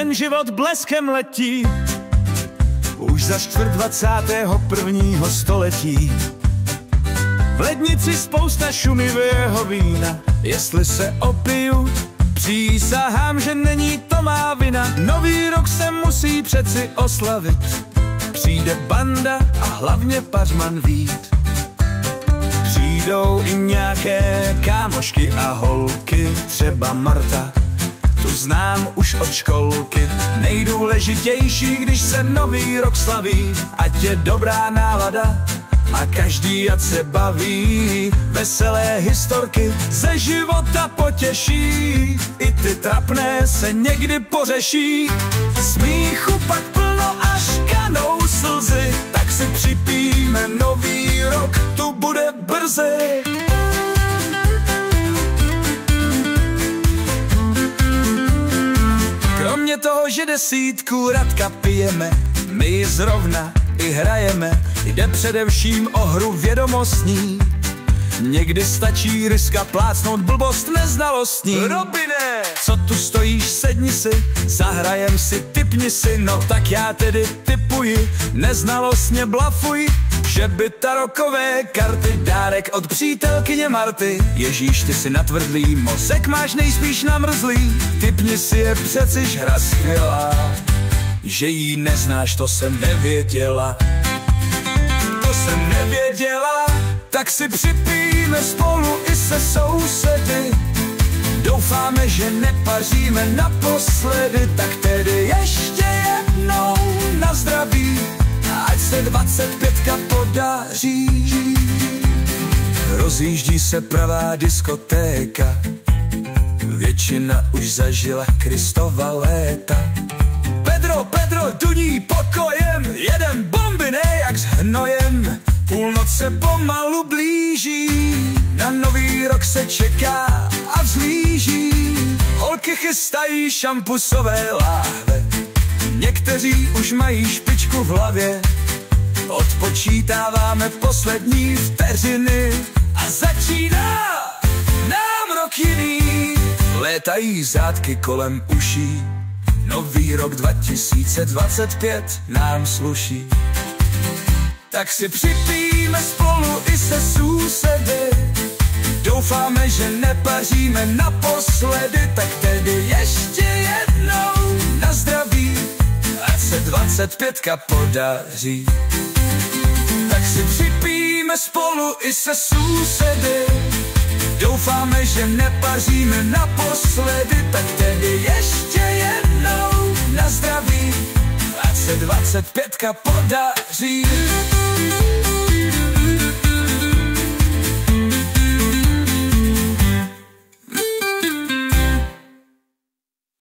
ten život bleskem letí. Už za čtvrt 21. století. V lednici spousta šumivého vína. Jestli se opiju, přísahám, že není to má vina. Nový rok se musí přeci oslavit. Přijde banda a hlavně pařman Vít. Přijdou i nějaké kámošky a holky, třeba Marta, tu znám už od školky. Nejdůležitější, když se nový rok slaví, ať je dobrá nálada a každý ať se baví. Veselé historky ze života potěší, i ty trapné se někdy pořeší. Smíchu pak plno až kanou slzy, tak si připijme, nový rok tu bude brzy. Kromě toho, že 10 Radka pijeme, my ji zrovna i hrajeme. Jde především o hru vědomostní. Někdy stačí ryska plácnout blbost neznalostní. Robine, co tu stojíš, sedni si, zahrajem si, tipni si. No tak já tedy tipuji, neznalostně blafuj, že by tarokové karty dárek od přítelkyně Marty. Ježíš, ty si natvrdlý, mozek máš nejspíš namrzlý. Tipni si, je přeciž hra skvělá, že jí neznáš, to jsem nevěděla. To jsem nevěděla. Tak si připijme spolu i se sousedy. Doufáme, že nepaříme naposledy. Tak tedy ještě jednou na zdraví, ať se 25 podaří. Rozjíždí se pravá diskotéka, většina už zažila Kristova léta. Pedro, duní pokojem, jeden bomby ne jak s hnojem. Půlnoc se pomalu blíží, na nový rok se čeká a vzlíží. Holky chystají šampusové láhve, někteří už mají špičku v hlavě. Odpočítáváme poslední vteřiny a začíná nám rok jiný. Létají řádky kolem uší, nový rok 2025 nám sluší. Tak si připijme spolu i se sousedy. Doufáme, že nepaříme naposledy. Tak tedy ještě jednou na zdraví, ať se 25 podaří. Tak si připijme spolu i se sousedy. Doufáme, že nepaříme naposledy. Tak tedy ještě jednou na zdraví, ať se 25 podaří.